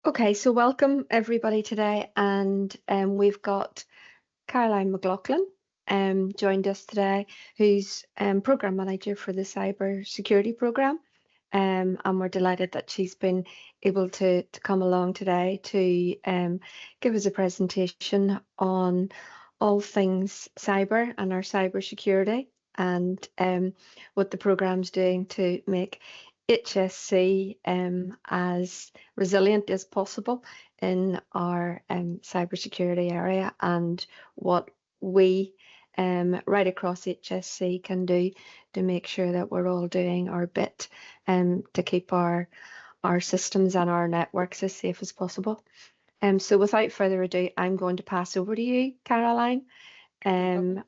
Okay, so welcome everybody today, and we've got Caroline McLaughlin joined us today, who's Programme Manager for the Cyber Security Programme, and we're delighted that she's been able to come along today to give us a presentation on all things cyber and our cyber security, and what the programme's doing to make HSC as resilient as possible in our cybersecurity area, and what we right across HSC can do to make sure that we're all doing our bit to keep our systems and our networks as safe as possible. So without further ado, I'm going to pass over to you, Caroline, and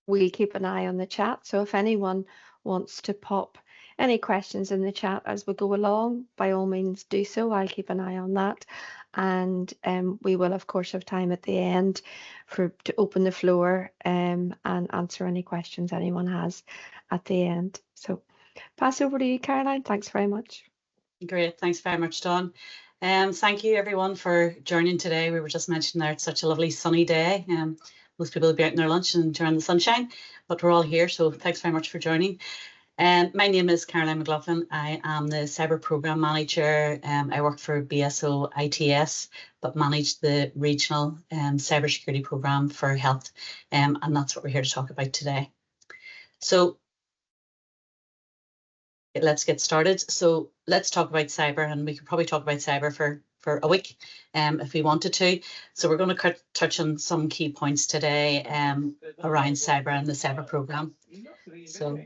we'll keep an eye on the chat. So if anyone wants to pop any questions in the chat as we go along, by all means do so. I'll keep an eye on that, and we will of course have time at the end to open the floor and answer any questions anyone has at the end. So pass over to you, Caroline. Thanks very much. Great, thanks very much, Dawn. Thank you everyone for joining today. We were just mentioning there it's such a lovely sunny day. Most people will be out in their lunch and enjoying the sunshine, but we're all here, so thanks very much for joining. My name is Caroline McLaughlin. I am the Cyber Programme Manager. I work for BSO ITS, but manage the regional cybersecurity programme for health, and that's what we're here to talk about today. So let's get started. So let's talk about cyber, and we could probably talk about cyber for a week if we wanted to. So we're going to touch on some key points today around cyber and the cyber programme. So,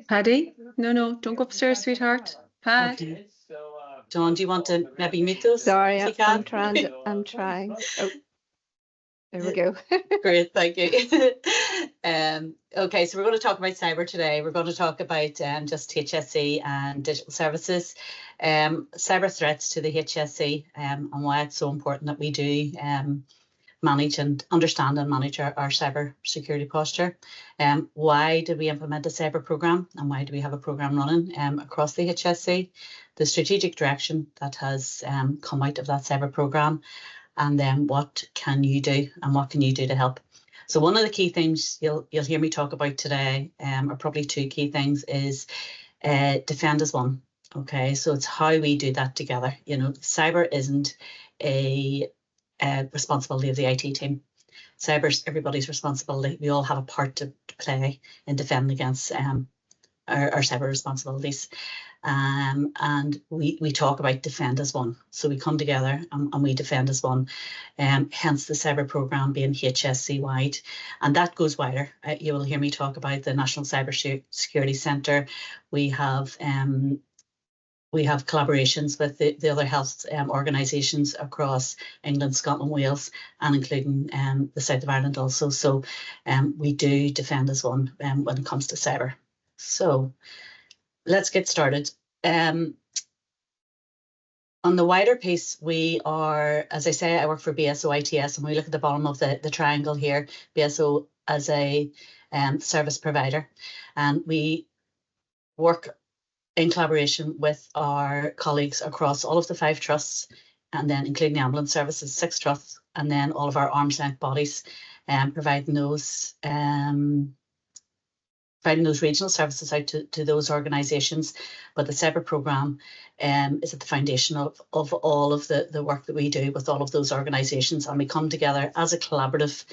Paddy? No, don't go upstairs, sweetheart. Pat. Okay. Dawn, do you want to maybe mute those? Sorry, I'm trying. Oh, there we go. Great, thank you. Okay, so we're going to talk about cyber today. We're going to talk about just HSC and digital services, cyber threats to the HSC, and why it's so important that we do manage and understand and manage our cyber security posture. Why did we implement a cyber programme, and why do we have a programme running across the HSC? The strategic direction that has come out of that cyber programme, and then what can you do and what can you do to help? So one of the key things you'll hear me talk about today, or probably two key things, is defend as one. Okay, so it's how we do that together. You know, cyber isn't a responsibility of the IT team. Cyber's everybody's responsibility. We all have a part to play in defending against our cyber responsibilities. And we talk about defend as one. So we come together and we defend as one. Hence the cyber programme being HSC wide, and that goes wider. You will hear me talk about the National Cyber Security Centre. We have collaborations with the other health organisations across England, Scotland, Wales, and including the south of Ireland also. So we do defend as one when it comes to cyber. So let's get started. On the wider piece, we are, as I say, I work for BSO ITS, and we look at the bottom of the triangle here, BSO as a service provider, and we work in collaboration with our colleagues across all of the 5 trusts, and then including the ambulance services, 6 trusts, and then all of our arm's length bodies, providing those regional services out to those organisations. But the cyber programme is at the foundation of all of the work that we do with all of those organisations, and we come together as a collaborative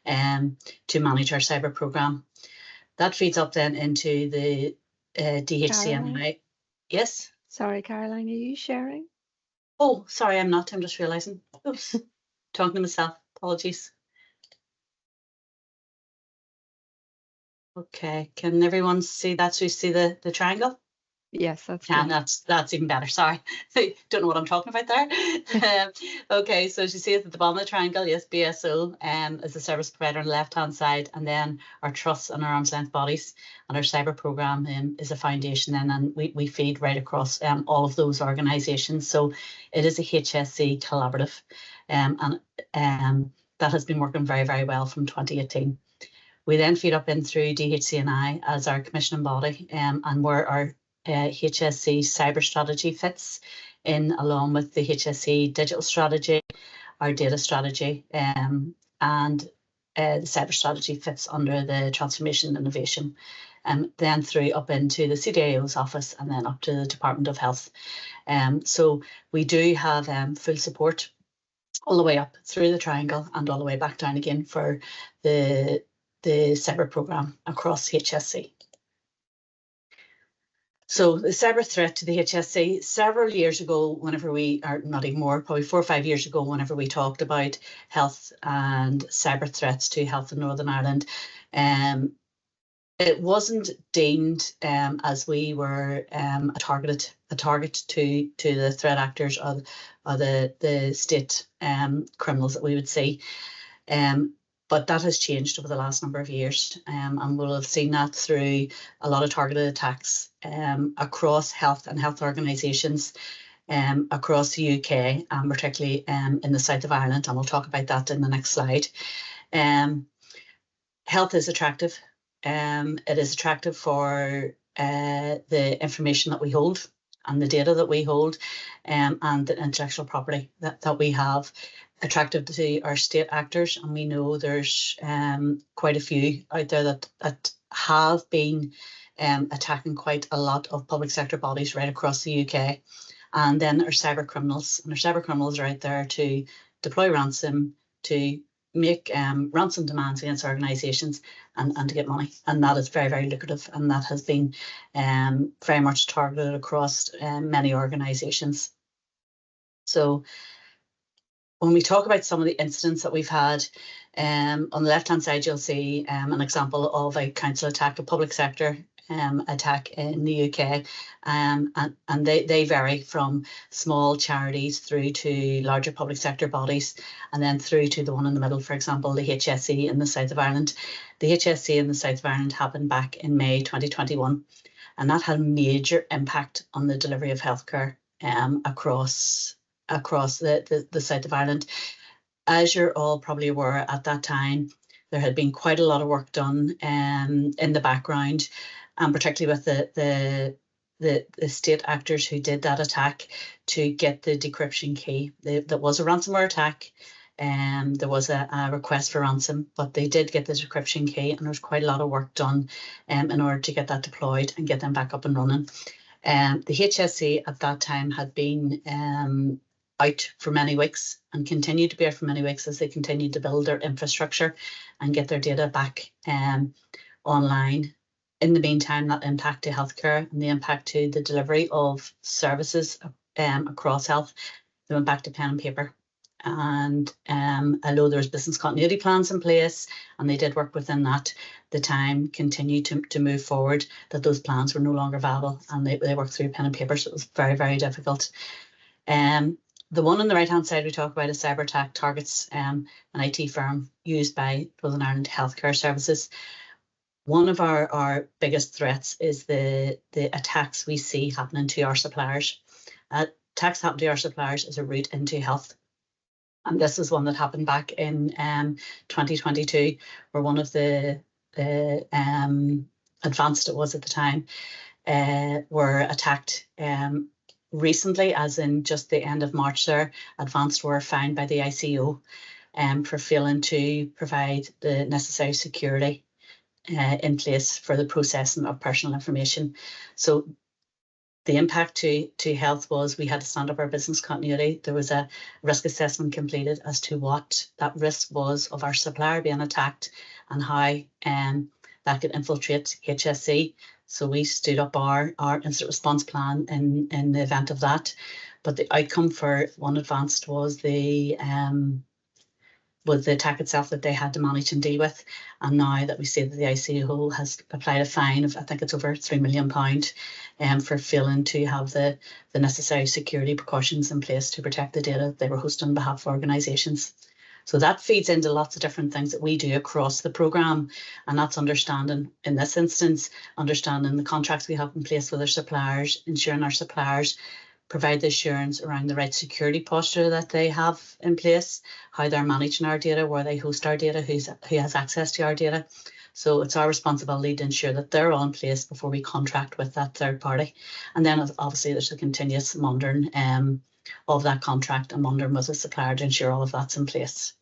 to manage our cyber programme. That feeds up then into the DHCNI. Caroline? Yes? Sorry, Caroline, are you sharing? Oh, sorry, I'm not. I'm just realising. Oops, talking to myself. Apologies. Okay, can everyone see that? So you see the triangle? Yes, that's good. That's even better. Sorry, don't know what I'm talking about there. Okay, so as you see at the bottom of the triangle, yes, BSO is the service provider on the left-hand side, and then our trusts and our arm's length bodies, and our cyber programme is a foundation then, and we feed right across all of those organisations. So it is a HSC collaborative, and that has been working very, very well from 2018. We then feed up in through DHCNI as our commissioning body, and we're our HSC cyber strategy fits in along with the HSC digital strategy, our data strategy, and the cyber strategy fits under the transformation and innovation, then through up into the CDIO's office and then up to the Department of Health. So we do have full support all the way up through the triangle and all the way back down again for the cyber programme across HSC. So the cyber threat to the HSC, several years ago, whenever we, or not even more, probably 4 or 5 years ago, whenever we talked about health and cyber threats to health in Northern Ireland, it wasn't deemed as we were a target to the threat actors or the state criminals that we would see. But that has changed over the last number of years, and we'll have seen that through a lot of targeted attacks across health and health organisations across the UK, and particularly in the south of Ireland, and we'll talk about that in the next slide. Health is attractive. It is attractive for the information that we hold and the data that we hold, and the intellectual property that we have. Attractive to our state actors, and we know there's quite a few out there that have been attacking quite a lot of public sector bodies right across the UK. And then our cyber criminals, and our cyber criminals are out there to deploy ransom, to make ransom demands against organisations and to get money, and that is very, very lucrative, and that has been very much targeted across many organisations. So when we talk about some of the incidents that we've had, on the left-hand side, you'll see an example of a council attack, a public sector attack in the UK, and they vary from small charities through to larger public sector bodies, and then through to the one in the middle, for example, the HSC in the south of Ireland. The HSC in the south of Ireland happened back in May 2021, and that had a major impact on the delivery of healthcare across the south of Ireland. As you're all probably aware, at that time, there had been quite a lot of work done in the background, and particularly with the state actors who did that attack to get the decryption key. There was a ransomware attack, and there was a request for ransom, but they did get the decryption key, and there was quite a lot of work done in order to get that deployed and get them back up and running. The HSC at that time had been out for many weeks and continued to be out for many weeks as they continued to build their infrastructure and get their data back online. In the meantime, that impact to healthcare and the impact to the delivery of services across health, they went back to pen and paper. And although there's business continuity plans in place and they did work within that, the time continued to move forward, that those plans were no longer viable, and they worked through pen and paper, so it was very, very difficult. The one on the right-hand side we talk about, a cyber attack, targets an IT firm used by Northern Ireland Healthcare Services. One of our biggest threats is the attacks we see happening to our suppliers. Attacks happen to our suppliers as a route into health. And this is one that happened back in 2022, where one of the Advanced, it was at the time, were attacked recently, as in just the end of March there. Advanced were fined by the ICO for failing to provide the necessary security in place for the processing of personal information. So the impact to health was we had to stand up our business continuity. There was a risk assessment completed as to what that risk was of our supplier being attacked and how that could infiltrate HSC. So we stood up our incident response plan in the event of that. But the outcome for one Advanced was the attack itself that they had to manage and deal with. And now that we see that the ICO has applied a fine of, I think it's over £3 million, for failing to have the necessary security precautions in place to protect the data they were hosting on behalf of organisations. So that feeds into lots of different things that we do across the programme, and that's understanding, in this instance, understanding the contracts we have in place with our suppliers, ensuring our suppliers provide the assurance around the right security posture that they have in place, how they're managing our data, where they host our data, who has access to our data. So it's our responsibility to ensure that they're all in place before we contract with that third party. And then obviously there's a continuous monitoring of that contract and monitoring with the supplier to ensure all of that's in place.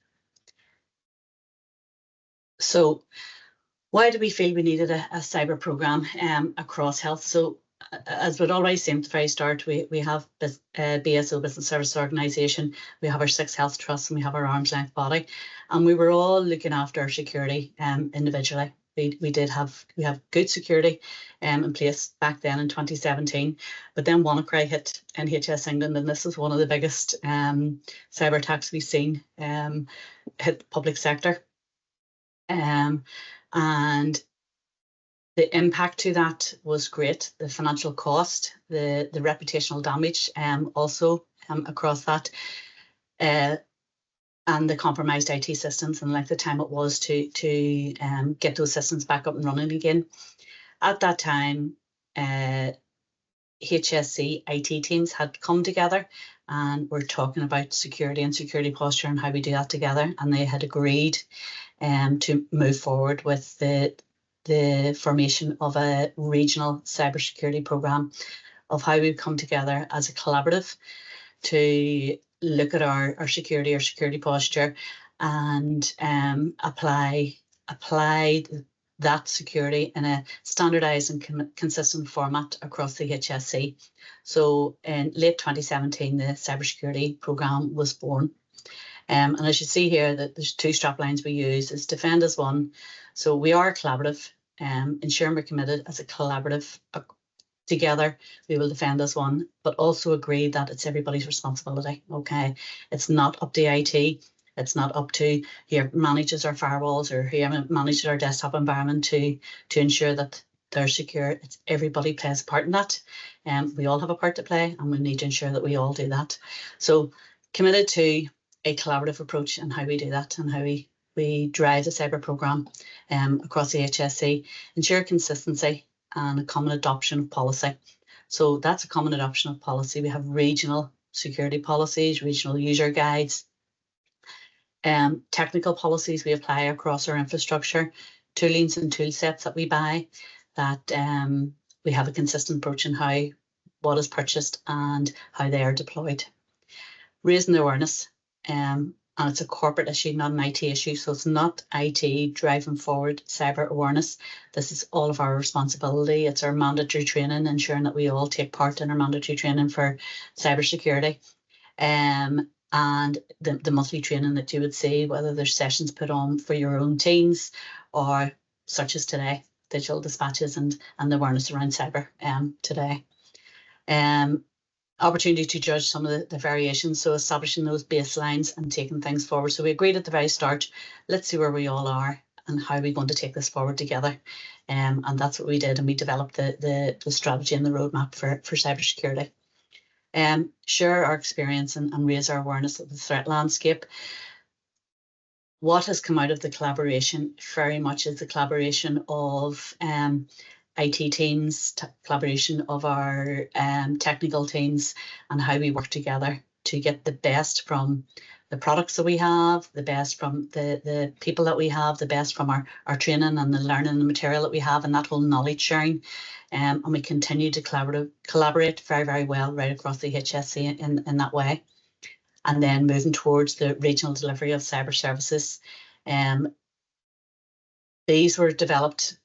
So why do we feel we needed a cyber programme across health? So as we'd already seen at the very start, we have BSO, Business Service Organisation, we have our 6 health trusts, and we have our arm's length body, and we were all looking after our security individually. We have good security in place back then in 2017, but then WannaCry hit NHS England, and this is one of the biggest cyber attacks we've seen hit the public sector. And the impact to that was great. The financial cost, the reputational damage, also across that, and the compromised IT systems and like the time it was to get those systems back up and running again. At that time, HSC IT teams had come together and were talking about security and security posture and how we do that together, and they had agreed to move forward with the formation of a regional cybersecurity programme, of how we come together as a collaborative to look at our security posture and apply that security in a standardised and consistent format across the HSC. So in late 2017, the cybersecurity programme was born. And as you see here, that there's 2 strap lines we use. Is defend as one. So we are collaborative, ensuring we're committed as a collaborative. Together, we will defend as one, but also agree that it's everybody's responsibility. Okay, it's not up to IT. It's not up to who manages our firewalls or who manages our desktop environment to ensure that they're secure. It's everybody plays a part in that. We all have a part to play, and we need to ensure that we all do that. So committed to a collaborative approach and how we do that and how we drive the cyber programme across the HSC, ensure consistency and a common adoption of policy. So that's a common adoption of policy. We have regional security policies, regional user guides, technical policies we apply across our infrastructure, toolings and tool sets that we buy, that we have a consistent approach in what is purchased and how they are deployed. Raising the awareness, and it's a corporate issue, not an IT issue. So it's not IT driving forward cyber awareness. This is all of our responsibility. It's our mandatory training, ensuring that we all take part in our mandatory training for cybersecurity. And the monthly training that you would see, whether there's sessions put on for your own teams or such as today, digital dispatches and the awareness around cyber today. Opportunity to judge some of the variations, so establishing those baselines and taking things forward. So we agreed at the very start, let's see where we all are and how we're going to take this forward together. And that's what we did, and we developed the strategy and the roadmap for cybersecurity. Share our experience and raise our awareness of the threat landscape. What has come out of the collaboration very much is the collaboration of IT teams, collaboration of our technical teams, and how we work together to get the best from the products that we have, the best from the people that we have, the best from our training and the learning and the material that we have, and that whole knowledge sharing. And we continue to collaborate very, very well right across the HSC in that way. And then moving towards the regional delivery of cyber services. These were developed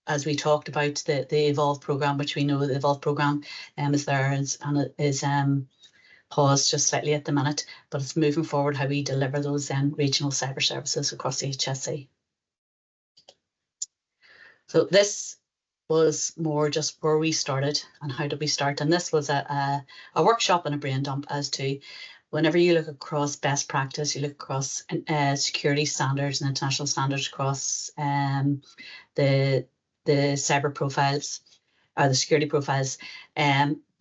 as we talked about the Evolve programme, which we know the Evolve programme is there and it is paused just slightly at the minute, but it's moving forward how we deliver those regional cyber services across the HSC. So this was more just where we started and how did we start, and this was a workshop and a brain dump as to whenever you look across best practice, you look across security standards and international standards across the cyber profiles or the security profiles.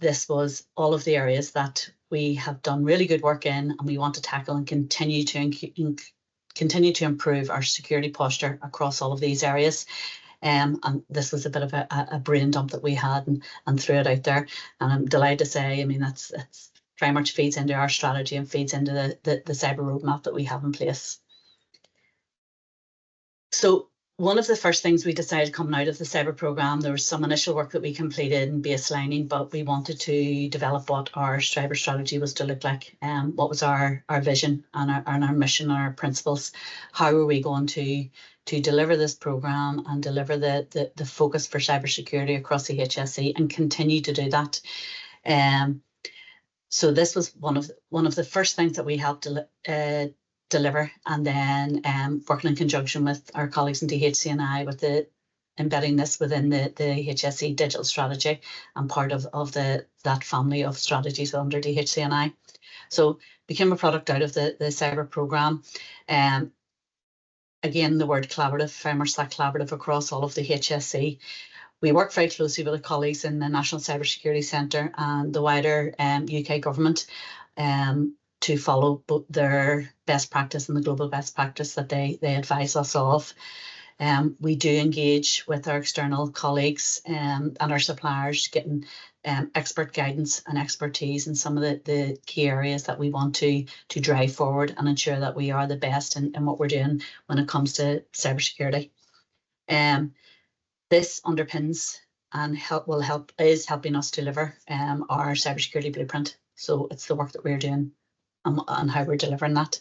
This was all of the areas that we have done really good work in, and we want to tackle and continue to improve our security posture across all of these areas. And this was a bit of a brain dump that we had and threw it out there. And I'm delighted to say, I mean, that's very much feeds into our strategy and feeds into the cyber roadmap that we have in place. So one of the first things we decided coming out of the cyber program, there was some initial work that we completed in baselining, but we wanted to develop what our cyber strategy was to look like, what was our vision and our mission, our principles. How were we going to deliver this program and deliver the focus for cybersecurity across the HSC and continue to do that. So this was one of the first things that we helped deliver, and then working in conjunction with our colleagues in HSCNI with embedding this within the HSC digital strategy and part of that family of strategies under HSCNI. So became a product out of the cyber program. Again, the word collaborative, very much that collaborative across all of the HSC. We work very closely with our colleagues in the National Cybersecurity Centre and the wider UK government to follow both their best practice and the global best practice that they advise us of. We do engage with our external colleagues and our suppliers, getting expert guidance and expertise in some of the key areas that we want to drive forward and ensure that we are the best in what we're doing when it comes to cybersecurity. This underpins and is helping us deliver our cybersecurity blueprint. So it's the work that we're doing and how we're delivering that.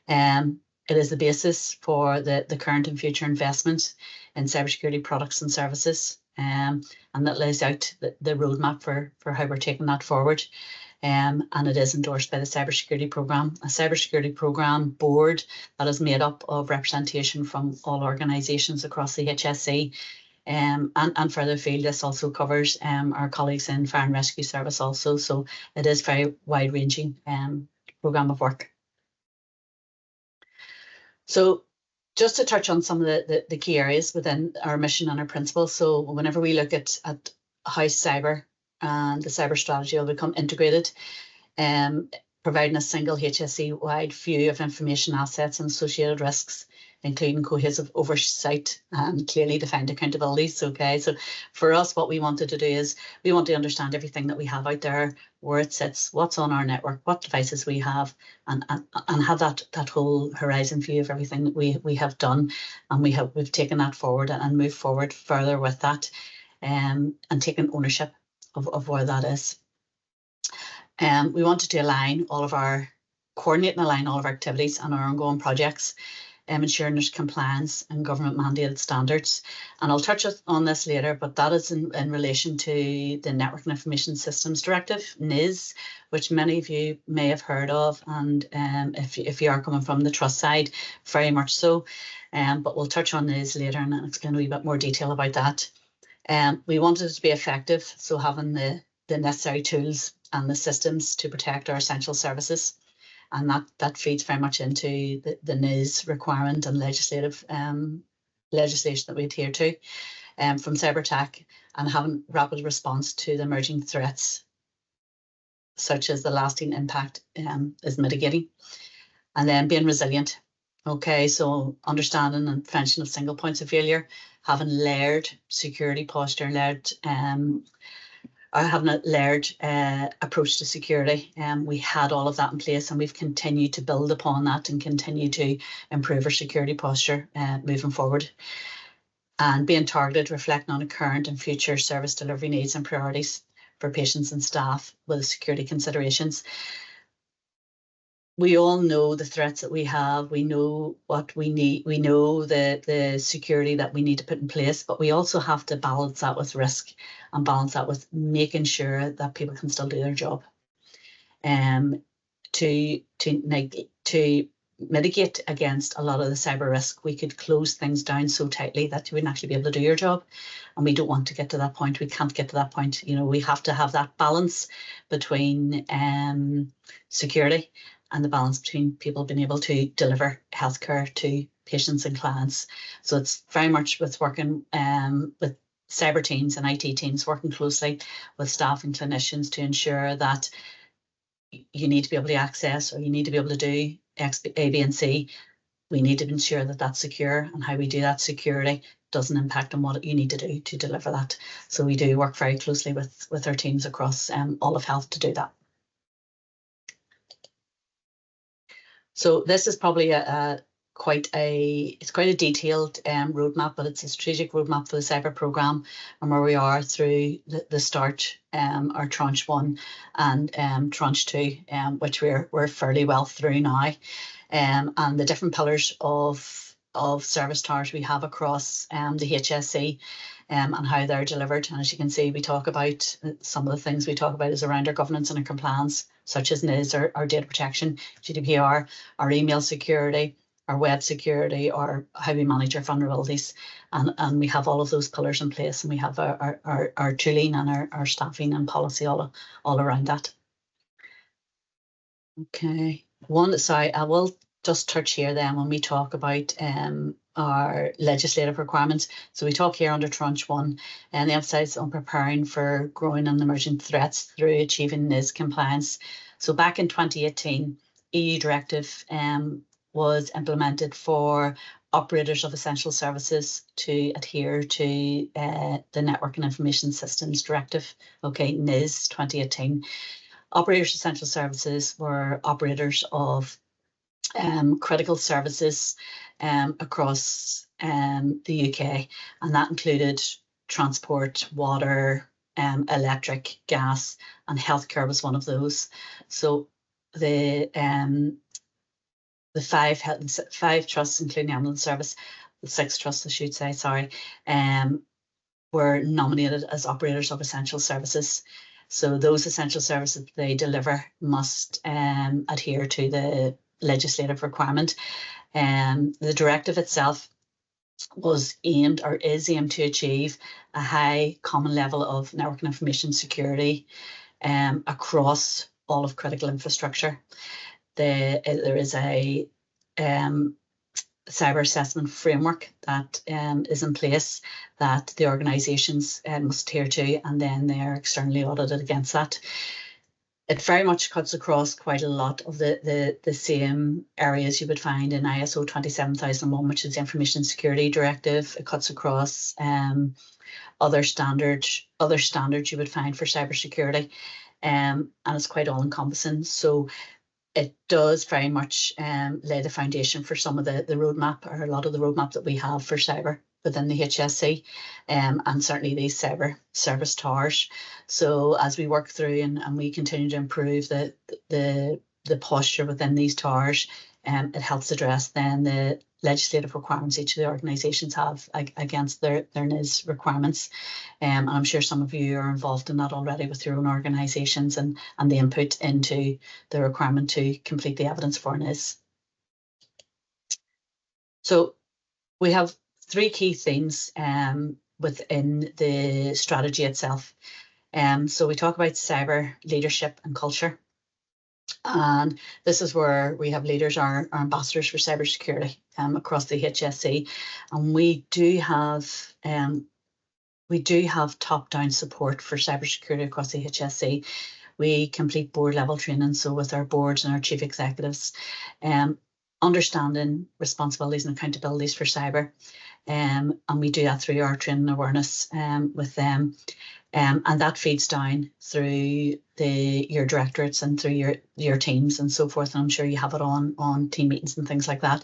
It is the basis for the current and future investment in cybersecurity products and services, and that lays out the roadmap for how we're taking that forward. And it is endorsed by the Cybersecurity Programme, a Cybersecurity Programme board that is made up of representation from all organisations across the HSC. And further afield, this also covers our colleagues in Fire and Rescue Service also. So it is very wide-ranging programme of work. So just to touch on some of the key areas within our mission and our principles. So whenever we look at how cyber and the cyber strategy will become integrated, providing a single HSC-wide view of information assets and associated risks, including cohesive oversight and clearly defined accountabilities. Okay, so for us, what we wanted to do is we want to understand everything that we have out there, where it sits, what's on our network, what devices we have, and have that whole horizon view of everything that we have done, and we've taken that forward and moved forward further with that, and taken ownership of where that is. We wanted to coordinate and align all of our activities and our ongoing projects, ensuring there's compliance and government mandated standards. And I'll touch on this later, but that is in relation to the Network and Information Systems Directive, NIS, which many of you may have heard of. And if you are coming from the trust side, very much so. But we'll touch on NIS later and explain a wee bit more detail about that. We wanted it to be effective, so having the necessary tools and the systems to protect our essential services. And that feeds very much into the NIS requirement and legislation that we adhere to, from cyber attack and having rapid response to the emerging threats, such as the lasting impact is mitigating. And then being resilient. Okay, so understanding and prevention of single points of failure, having layered security posture, having a layered approach to security. We had all of that in place, and we've continued to build upon that and continue to improve our security posture moving forward. And being targeted, reflecting on current and future service delivery needs and priorities for patients and staff with security considerations. We all know the threats that we have. We know what we need. We know the security that we need to put in place, but we also have to balance that with risk and balance that with making sure that people can still do their job. To mitigate against a lot of the cyber risk, we could close things down so tightly that you wouldn't actually be able to do your job. And we don't want to get to that point. We can't get to that point. You know, we have to have that balance between security and the balance between people being able to deliver healthcare to patients and clients. So it's very much with working with cyber teams and IT teams, working closely with staff and clinicians to ensure that you need to be able to access, or you need to be able to do X, A, B, and C. We need to ensure that that's secure, and how we do that security doesn't impact on what you need to do to deliver that. So we do work very closely with our teams across all of health to do that. So this is probably a quite a detailed roadmap, but it's a strategic roadmap for the cyber programme and where we are through the start, our tranche 1 and tranche 2, which we're fairly well through now, and the different pillars of service towers we have across the HSC, and how they're delivered. And as you can see, we talk about some of the things we talk about is around our governance and our compliance, such as NIS, our data protection, GDPR, our email security, our web security, or how we manage our vulnerabilities. And we have all of those pillars in place, and we have our tooling and our staffing and policy all around that. Okay, sorry, I will just touch here then when we talk about our legislative requirements. So we talk here under tranche 1 and the emphasis on preparing for growing and emerging threats through achieving NIS compliance. So back in 2018, EU directive was implemented for operators of essential services to adhere to the Network and Information Systems Directive, okay, NIS 2018. Operators of essential services were operators of critical services across the UK, and that included transport, water, electric, gas, and healthcare was one of those. So the 5 trusts, including the ambulance service, the 6 trusts, I should say, sorry, were nominated as operators of essential services. So those essential services they deliver must adhere to the legislative requirement. The directive itself was aimed or is aimed to achieve a high common level of network and information security across all of critical infrastructure. There is a cyber assessment framework that is in place that the organisations must adhere to, and then they are externally audited against that. It very much cuts across quite a lot of the same areas you would find in ISO 27001, which is the Information Security Directive. It cuts across other standards you would find for cybersecurity, and it's quite all-encompassing. So it does very much lay the foundation for some of the roadmap, or a lot of the roadmap that we have for cyber within the HSC, and certainly these cyber service towers. So as we work through and we continue to improve the posture within these towers, it helps address then the legislative requirements each of the organisations have against their NIS requirements. And I'm sure some of you are involved in that already with your own organisations and the input into the requirement to complete the evidence for NIS. So we have 3 key themes within the strategy itself. So we talk about cyber leadership and culture. And this is where we have leaders, our ambassadors for cybersecurity across the HSC, and we do have top-down support for cybersecurity across the HSC. We complete board level training, so with our boards and our chief executives, understanding responsibilities and accountabilities for cyber, and we do that through our training awareness with them. And that feeds down through your directorates and through your teams and so forth. And I'm sure you have it on team meetings and things like that.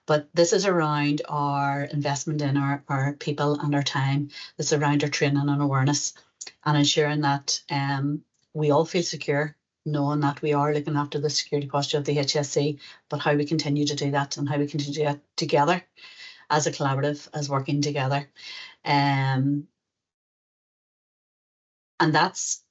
But this is around our investment in our people and our time. It's around our training and awareness and ensuring that we all feel secure, knowing that we are looking after the security posture of the HSC, but how we continue to do that and how we continue to do that together as a collaborative, as working together. And that's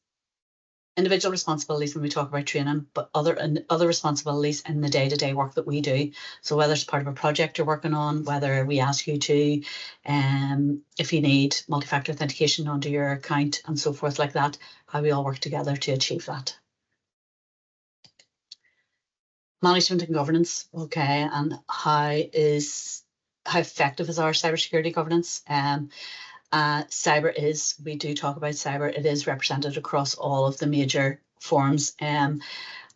individual responsibilities when we talk about training, but other responsibilities in the day-to-day work that we do. So whether it's part of a project you're working on, whether we ask you to, if you need multi-factor authentication onto your account and so forth like that, how we all work together to achieve that. Management and governance, okay, and how effective is our cybersecurity governance? Cyber is, we do talk about cyber, it is represented across all of the major forums and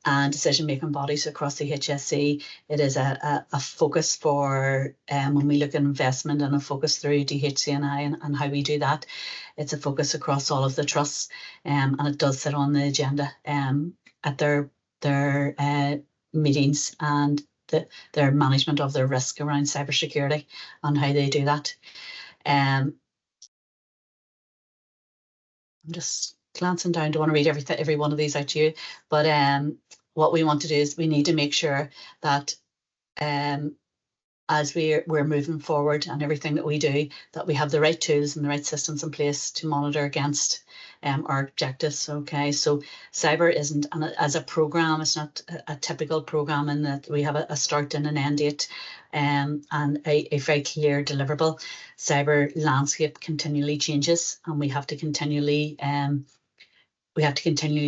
decision-making bodies across the HSC. It is a focus for when we look at investment and a focus through HSCNI and how we do that. It's a focus across all of the trusts, and it does sit on the agenda at their meetings and their management of their risk around cybersecurity and how they do that. I'm just glancing down. Don't want to read every one of these out to you, but what we want to do is we need to make sure that as we're moving forward and everything that we do, that we have the right tools and the right systems in place to monitor against our objectives. Okay, so cyber isn't, as a program, it's not a typical program in that we have a start and an end date and a very clear deliverable. Cyber landscape continually changes, and we have to continually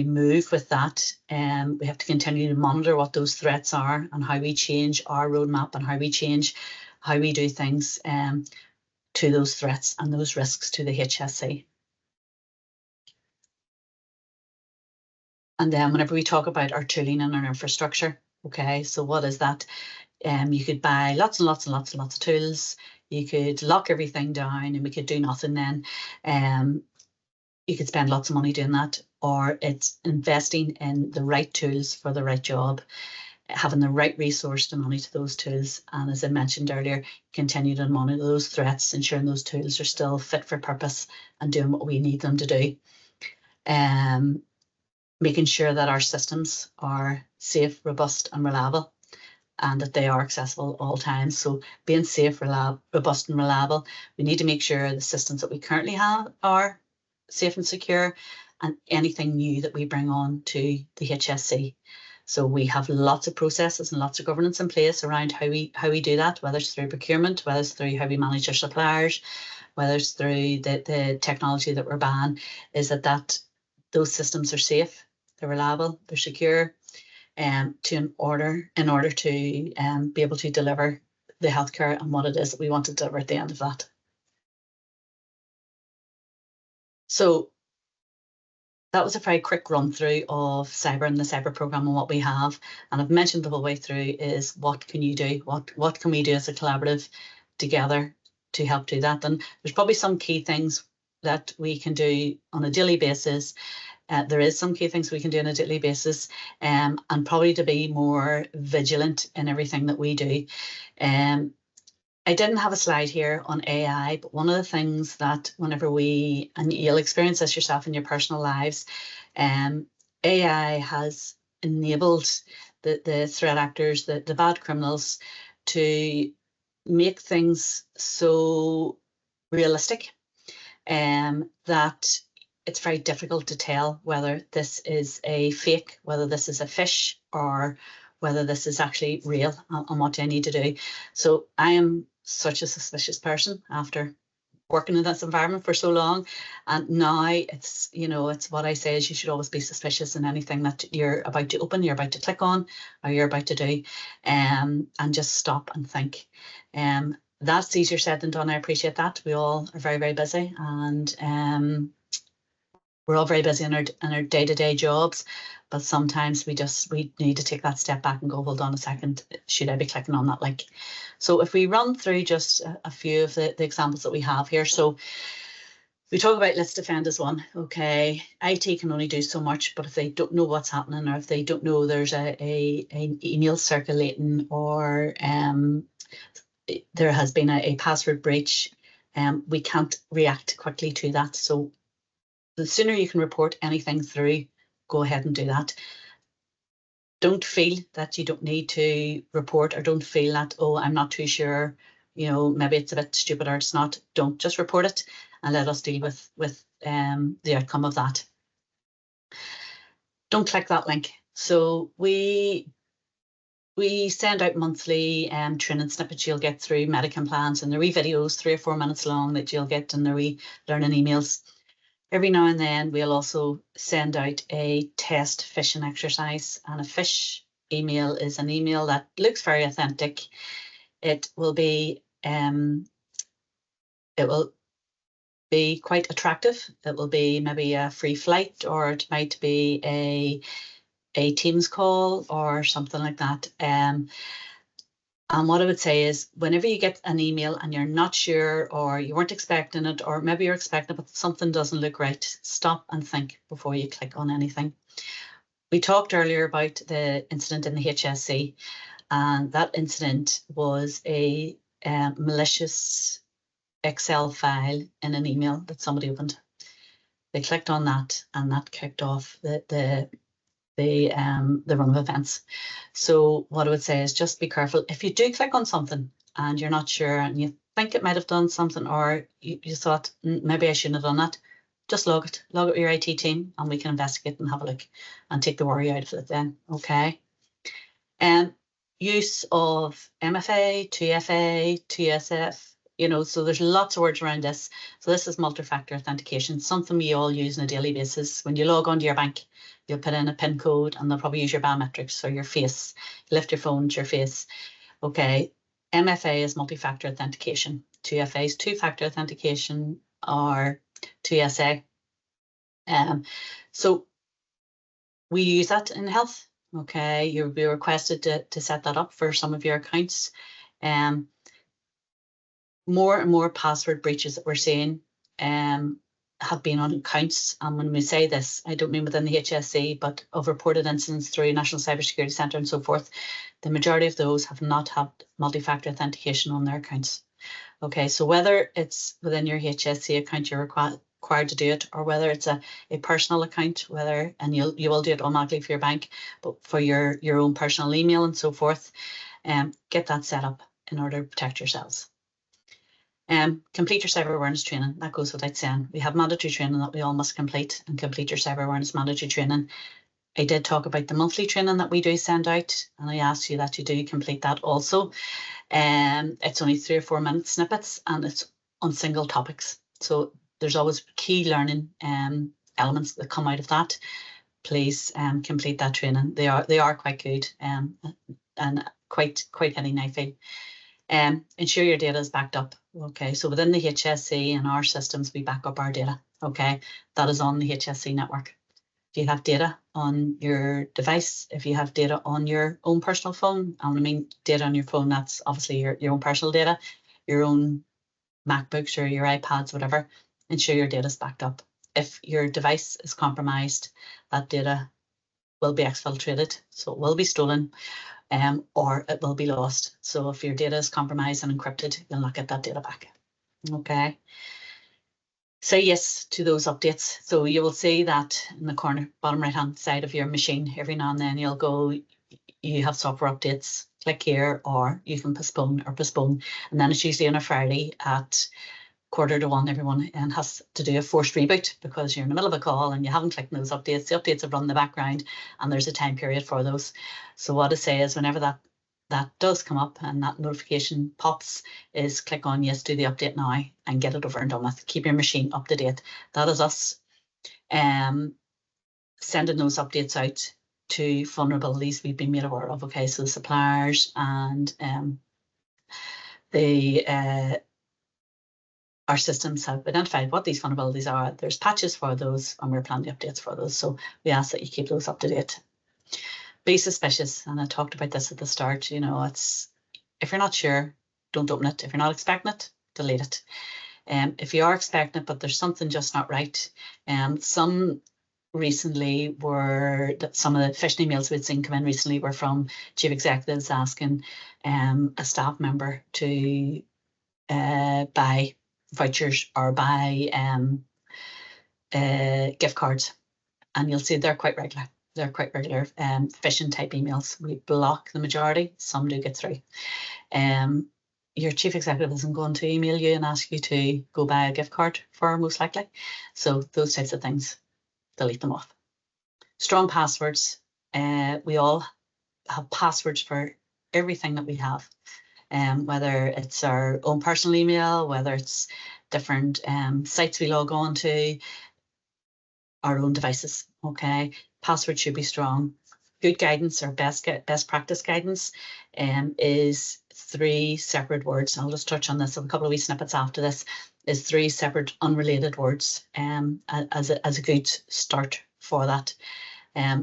move with that. We have to continue to monitor what those threats are and how we change our roadmap and how we change how we do things to those threats and those risks to the HSC. And then whenever we talk about our tooling and our infrastructure, okay, so what is that? You could buy lots and lots and lots and lots of tools. You could lock everything down and we could do nothing then. You could spend lots of money doing that, or it's investing in the right tools for the right job, having the right resource to monitor those tools. And as I mentioned earlier, continue to monitor those threats, ensuring those tools are still fit for purpose and doing what we need them to do. Making sure that our systems are safe, robust and reliable, and that they are accessible at all times. So being safe, robust and reliable, we need to make sure the systems that we currently have are safe and secure, and anything new that we bring on to the HSC. So we have lots of processes and lots of governance in place around how we do that, whether it's through procurement, whether it's through how we manage our suppliers, whether it's through the technology that we're buying, is that those systems are safe, they're reliable, they're secure, in order to be able to deliver the healthcare and what it is that we want to deliver at the end of that. So that was a very quick run through of cyber and the cyber program and what we have. And I've mentioned the whole way through is what can you do? What can we do as a collaborative together to help do that? And there's probably some key things that we can do on a daily basis. There is some key things we can do on a daily basis, and probably to be more vigilant in everything that we do. I didn't have a slide here on AI, but one of the things that whenever and you'll experience this yourself in your personal lives, AI has enabled the threat actors, the bad criminals, to make things so realistic that it's very difficult to tell whether this is a fake, whether this is a fish, or whether this is actually real and what I need to do. So I am such a suspicious person after working in this environment for so long. And now it's, it's what I say is you should always be suspicious in anything that you're about to open, you're about to click on, or you're about to do, and just stop and think. That's easier said than done. I appreciate that. We all are very, very busy, and we're all very busy in our day-to-day jobs, but sometimes we need to take that step back and go, hold on a second, should I be clicking on that link? So if we run through just a few of the examples that we have here. So we talk about let's defend as one. Okay, IT can only do so much, but if they don't know what's happening, or if they don't know there's an email circulating, or there has been a password breach, we can't react quickly to that. So the sooner you can report anything through, go ahead and do that. Don't feel that you don't need to report, or don't feel that, oh, I'm not too sure, maybe it's a bit stupid or it's not. Don't, just report it and let us deal with the outcome of that. Don't click that link. So we send out monthly training snippets you'll get through Medicam plans, and the wee videos 3 or 4 minutes long that you'll get in the wee learning emails. Every now and then we'll also send out a test phishing exercise, and a phish email is an email that looks very authentic. It will be quite attractive. It will be maybe a free flight, or it might be a Teams call or something like that. And what I would say is, whenever you get an email and you're not sure, or you weren't expecting it, or maybe you're expecting it, but something doesn't look right, stop and think before you click on anything. We talked earlier about the incident in the HSC, And that incident was a malicious Excel file in an email that somebody opened. They clicked on that, and that kicked off the run of events. So what I would say is just be careful. If you do click on something and you're not sure and you think it might have done something, or you thought maybe I shouldn't have done that, just log it with your IT team, and we can investigate and have a look and take the worry out of it then. Okay. Use of MFA, 2FA, 2SF, you know, so there's lots of words around this. So this is multi-factor authentication, something we all use on a daily basis. When you log onto your bank, you'll put in a PIN code, and they'll probably use your biometrics or your face. You lift your phone to your face. Okay. MFA is multi-factor authentication. 2FA is two-factor authentication, or 2SA. So we use that in health. Okay, you'll be requested to set that up for some of your accounts. More and more password breaches that we're seeing have been on accounts. And when we say this, I don't mean within the HSC, but of reported incidents through National Cybersecurity Centre and so forth, the majority of those have not had multi-factor authentication on their accounts. Okay, so whether it's within your HSC account you're required to do it, or whether it's a personal account, and you will do it automatically for your bank, but for your own personal email and so forth, get that set up in order to protect yourselves. Complete your cyber awareness training. That goes without saying. We have mandatory training that we all must complete, and complete your cyber awareness mandatory training. I did talk about the monthly training that we do send out, and I ask you that you do complete that also. It's only 3 or 4 minute snippets, and it's on single topics. So there's always key learning elements that come out of that. Please complete that training. They are quite good and quite hitting, I feel. Ensure your data is backed up. Okay, so within the HSC and our systems, we back up our data. Okay, that is on the HSC network. If you have data on your device, if you have data on your own personal phone, and I mean data on your phone, that's obviously your own personal data, your own MacBooks or your iPads, whatever, ensure your data is backed up. If your device is compromised, that data will be exfiltrated, so it will be stolen, or it will be lost. So if your data is compromised and encrypted, you'll not get that data back. Okay. Say yes to those updates. So you will see that in the corner, bottom right hand side of your machine, every now and then you'll go, you have software updates, click here, or you can postpone. And then it's usually on a Friday at 1:45, everyone has to do a forced reboot because you're in the middle of a call and you haven't clicked those updates. The updates have run in the background, and there's a time period for those. So what I say is, whenever that does come up and that notification pops, is click on yes, do the update now, and get it over and done with. Keep your machine up to date. That is us sending those updates out to vulnerabilities we've been made aware of. Okay, so the suppliers and our systems have identified what these vulnerabilities are. There's patches for those, and we're planning updates for those. So we ask that you keep those up to date. Be suspicious, and I talked about this at the start. You know, it's, if you're not sure, don't open it. If you're not expecting it, delete it. If you are expecting it, but there's something just not right. Some recently were that some of the phishing emails we'd seen come in recently were from chief executives asking a staff member to buy vouchers or buy gift cards, and you'll see they're quite regular. They're quite regular phishing type emails. We block the majority. Some do get through. Your chief executive isn't going to email you and ask you to go buy a gift card for, most likely. So those types of things, delete them off. Strong passwords. We all have passwords for everything that we have. Whether it's our own personal email, whether it's different sites we log on to, our own devices. Okay, password should be strong. Good guidance, or best practice guidance, is 3 separate words. I'll just touch on this a couple of wee snippets after this. Is 3 separate unrelated words as a good start for that.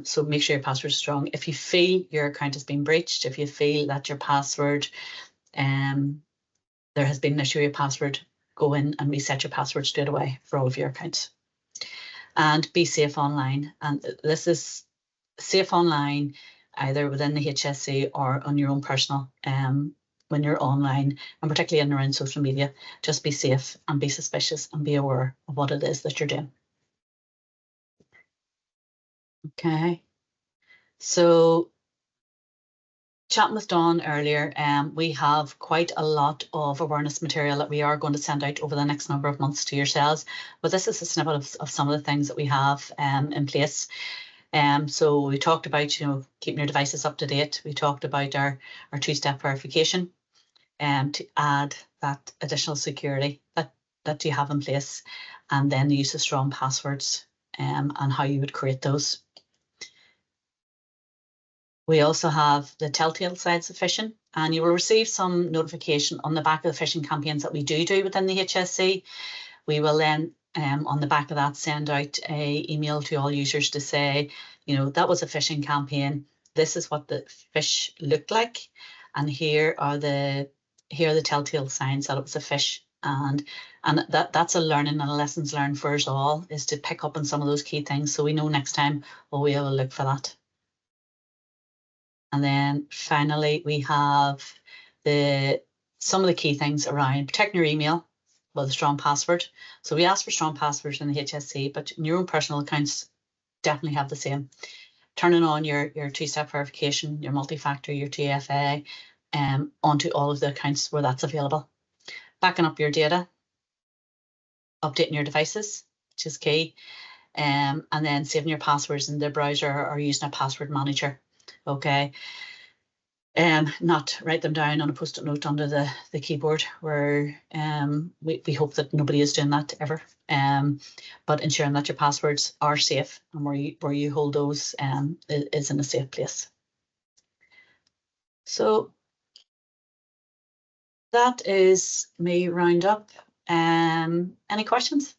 So make sure your password is strong. If you feel your account has been breached, if you feel that your password, there has been an issue with your password, go in and reset your password straight away for all of your accounts. And be safe online. And this is safe online. either within the HSC or on your own personal when you're online, and particularly in around social media. Just be safe and be suspicious and be aware of what it is that you're doing. Okay, so chatting with Dawn earlier, we have quite a lot of awareness material that we are going to send out over the next number of months to yourselves, but this is a snippet of some of the things that we have in place. So we talked about, keeping your devices up to date. We talked about our two-step verification to add that additional security that you have in place, and then the use of strong passwords and how you would create those. We also have the telltale signs of phishing, and you will receive some notification on the back of the phishing campaigns that we do within the HSC. We will then, on the back of that, send out an email to all users to say, that was a phishing campaign. This is what the fish looked like, and here are the telltale signs that it was a fish. And that's a learning and a lessons learned for us all, is to pick up on some of those key things, so we know next time we'll be able to look for that. And then finally, we have some of the key things around protecting your email with a strong password. So we ask for strong passwords in the HSC, but in your own personal accounts definitely have the same. Turning on your two-step verification, your multi-factor, your 2FA, onto all of the accounts where that's available. Backing up your data, updating your devices, which is key, and then saving your passwords in the browser or using a password manager. Okay. Not write them down on a post-it note under the keyboard, where we hope that nobody is doing that ever. But ensuring that your passwords are safe, and where you hold those is in a safe place. So that is me round up. Any questions?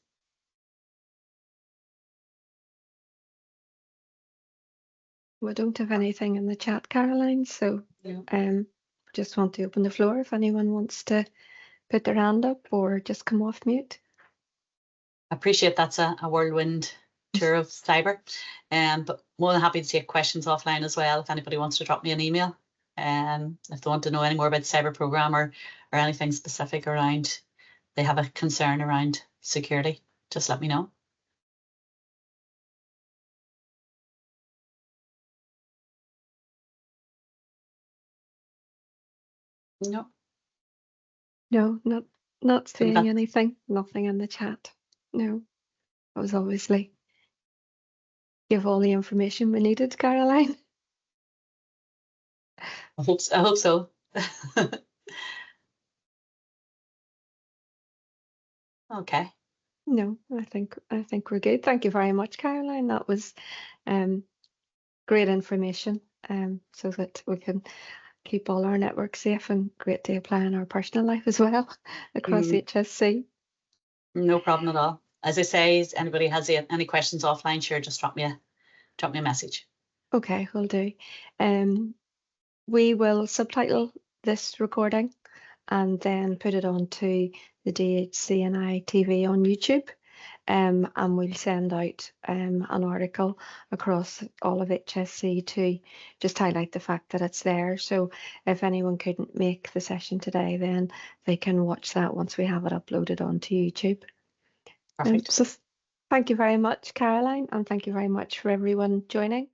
We don't have anything in the chat, Caroline, so just want to open the floor if anyone wants to put their hand up or just come off mute. I appreciate that's a whirlwind tour of cyber, but more than happy to take questions offline as well if anybody wants to drop me an email. If they want to know any more about the cyber program or anything specific around, they have a concern around security, just let me know. No, not seeing anything. Nothing in the chat. No, I was obviously give all the information we needed, Caroline. I hope so. Okay. No, I think we're good. Thank you very much, Caroline. That was great information, so that we can keep all our networks safe, and great to apply in our personal life as well across HSC. No problem at all. As I say, if anybody has any questions offline, sure, just drop me a message. Okay, will do. We will subtitle this recording and then put it onto the HSCNI TV on YouTube, and we'll send out an article across all of HSC to just highlight the fact that it's there. So if anyone couldn't make the session today, then they can watch that once we have it uploaded onto YouTube. Perfect. So thank you very much, Caroline, and thank you very much for everyone joining.